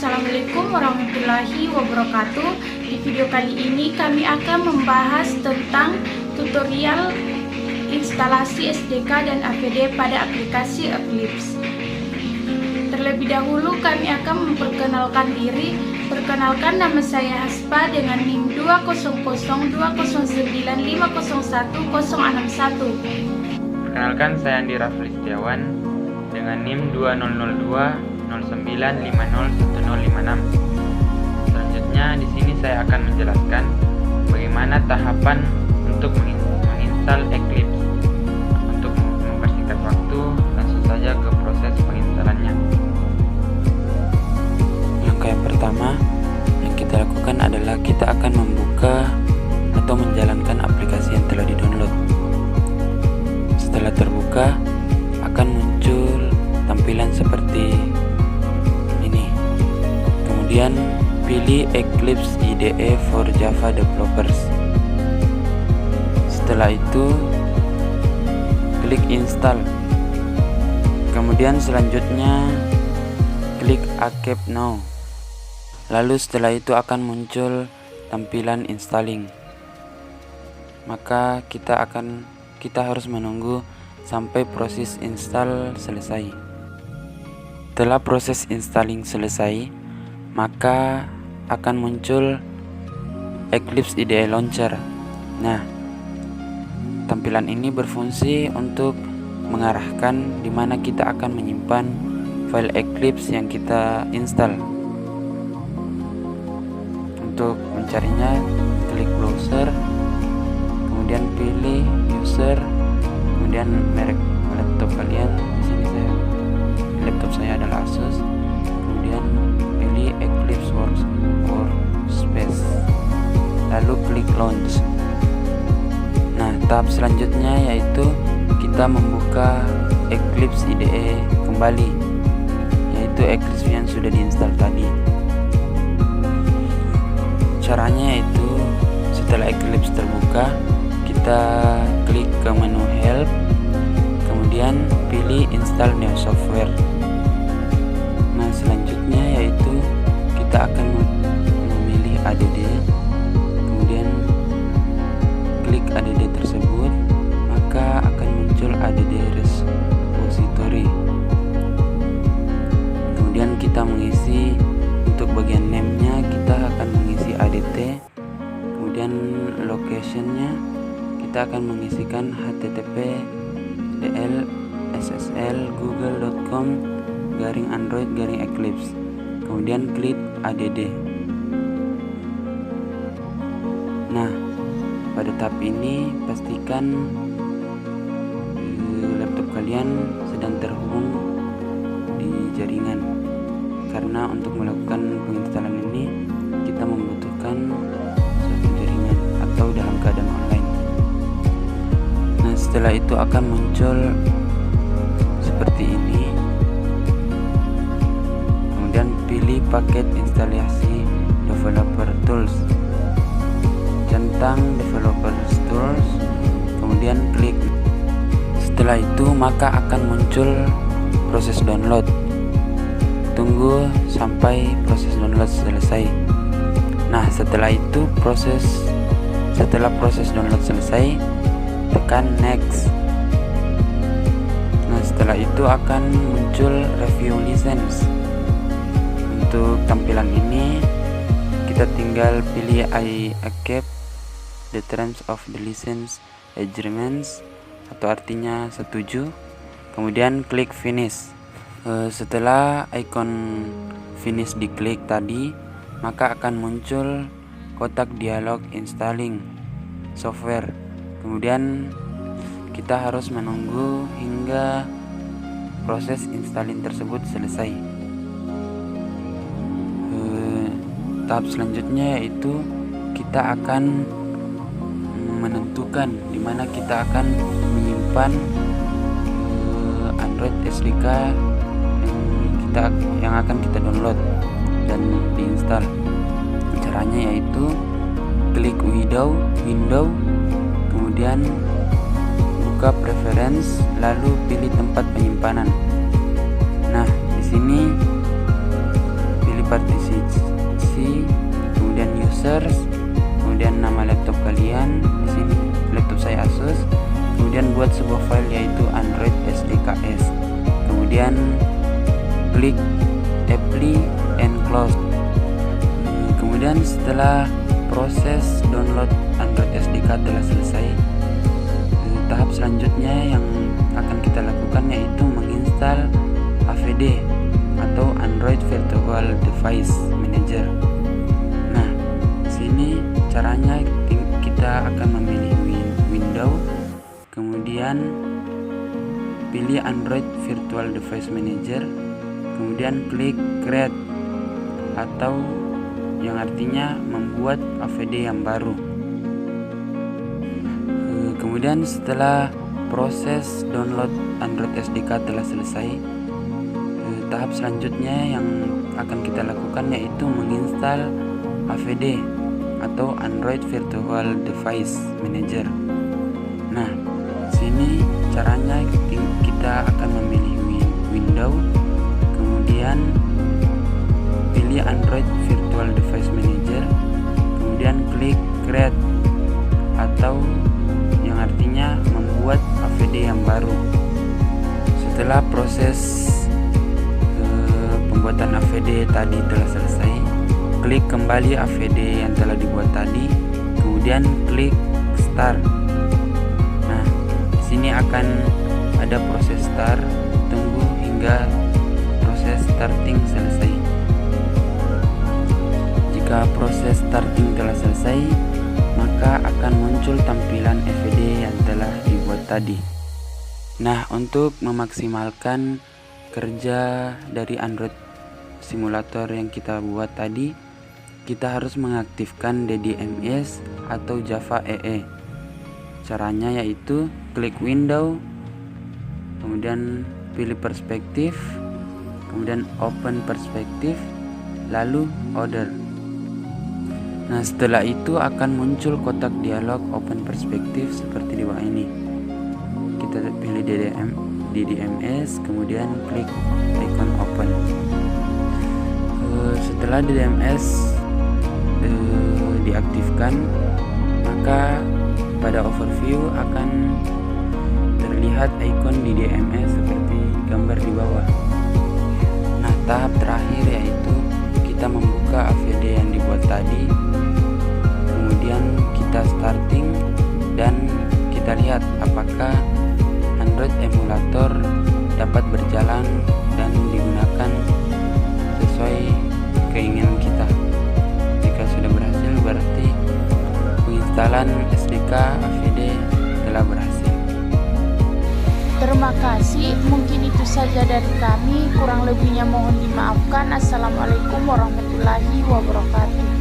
Assalamualaikum warahmatullahi wabarakatuh. Di video kali ini kami akan membahas tentang tutorial instalasi SDK dan APD pada aplikasi Eclipse. Terlebih dahulu kami akan memperkenalkan diri. Perkenalkan, nama saya Haspa dengan NIM 2002095016061. Perkenalkan, saya Andi Rafli Setiawan dengan NIM 200209501056. Selanjutnya di sini saya akan menjelaskan bagaimana tahapan untuk menginstal Eclipse. Untuk mempersingkat waktu, langsung saja ke proses penginstalannya. Langkah yang pertama yang kita lakukan adalah kita akan membuka atau menjalankan aplikasi yang telah di-download. Setelah terbuka, akan muncul tampilan seperti ini. Kemudian pilih Eclipse IDE for Java Developers. Setelah itu klik install. Kemudian selanjutnya klik accept now. Lalu setelah itu akan muncul tampilan installing. Maka kita harus menunggu sampai proses install selesai. Setelah proses installing selesai, maka akan muncul Eclipse IDE Launcher. Nah, tampilan ini berfungsi untuk mengarahkan di mana kita akan menyimpan file Eclipse yang kita install. Untuk mencarinya, klik browser, kemudian pilih user, kemudian merek laptop kalian. Di sini laptop saya adalah Asus. Kemudian pilih Eclipse Workspace, lalu klik launch. Nah, tahap selanjutnya yaitu kita membuka Eclipse IDE kembali, yaitu Eclipse yang sudah diinstal tadi. Caranya yaitu setelah Eclipse terbuka, kita klik ke menu help, kemudian pilih install new software. Nah, selanjutnya yaitu kita akan memilih add, kemudian klik add tersebut, maka akan muncul add repository. Kemudian kita mengisi, untuk bagian name-nya kita akan mengisi add, kemudian location-nya kita akan mengisikan http://google.com/android/eclipse, kemudian klik add. Nah, pada tahap ini pastikan laptop kalian sedang terhubung di jaringan, karena untuk melakukan penginstalan ini kita membutuhkan suatu jaringan atau dalam keadaan online. Nah, setelah itu akan muncul seperti ini. Kemudian pilih paket instalasi developer tools, centang developer tools, kemudian klik. Setelah itu maka akan muncul proses download. Tunggu sampai proses download selesai. Nah, setelah proses download selesai, tekan next. Nah, setelah itu akan muncul review license. Untuk tampilan ini kita tinggal pilih I accept the terms of the license agreements, atau artinya setuju, kemudian klik finish. Setelah icon finish diklik tadi, maka akan muncul kotak dialog installing software. Kemudian kita harus menunggu hingga proses installing tersebut selesai. Tahap selanjutnya yaitu kita akan menentukan di mana kita akan menyimpan Android SDK yang akan kita download dan diinstal. Caranya yaitu klik window, kemudian buka preference, lalu pilih tempat penyimpanan. Nah, di sini pilih partisi akuisisi, kemudian users, kemudian nama laptop kalian. Di sini laptop saya Asus. Kemudian buat sebuah file yaitu Android SDKS. Kemudian klik apply and close. Kemudian setelah proses download Android SDK telah selesai, tahap selanjutnya yang akan kita lakukan yaitu menginstal AVD atau Android Virtual Device Manager. Nah, sini caranya kita akan memilih window, kemudian pilih Android Virtual Device Manager, kemudian klik create atau yang artinya membuat AVD yang baru. Kemudian setelah proses download Android SDK telah selesai, tahap selanjutnya yang akan kita lakukan yaitu menginstal AVD atau Android Virtual Device Manager. Nah, sini caranya kita akan memilih window, kemudian pilih Android Virtual Device Manager, kemudian klik create atau yang artinya membuat AVD yang baru. Setelah proses pembuatan AVD tadi telah selesai, klik kembali AVD yang telah dibuat tadi, kemudian klik start. Nah, di sini akan ada proses start, tunggu hingga proses starting selesai. Jika proses starting telah selesai, maka akan muncul tampilan AVD yang telah dibuat tadi. Nah, untuk memaksimalkan kerja dari Android simulator yang kita buat tadi, kita harus mengaktifkan DDMS atau Java EE. Caranya yaitu klik window, kemudian pilih perspektif, kemudian open perspektif, lalu order. Nah, setelah itu akan muncul kotak dialog open perspektif seperti di bawah ini. Kita pilih DDMS, kemudian klik icon open. Setelah DDMS diaktifkan, maka pada overview akan terlihat icon DDMS seperti gambar di bawah. Nah, tahap terakhir yaitu kita membuka AVD yang dibuat tadi, kemudian kita starting dan kita lihat apakah Android emulator dapat berjalan dan digunakan sesuai keinginan kita. Jika sudah berhasil, berarti penginstalan SDK AVD telah berhasil. Terima kasih, mungkin itu saja dari kami. Kurang lebihnya mohon dimaafkan. Assalamualaikum warahmatullahi wabarakatuh.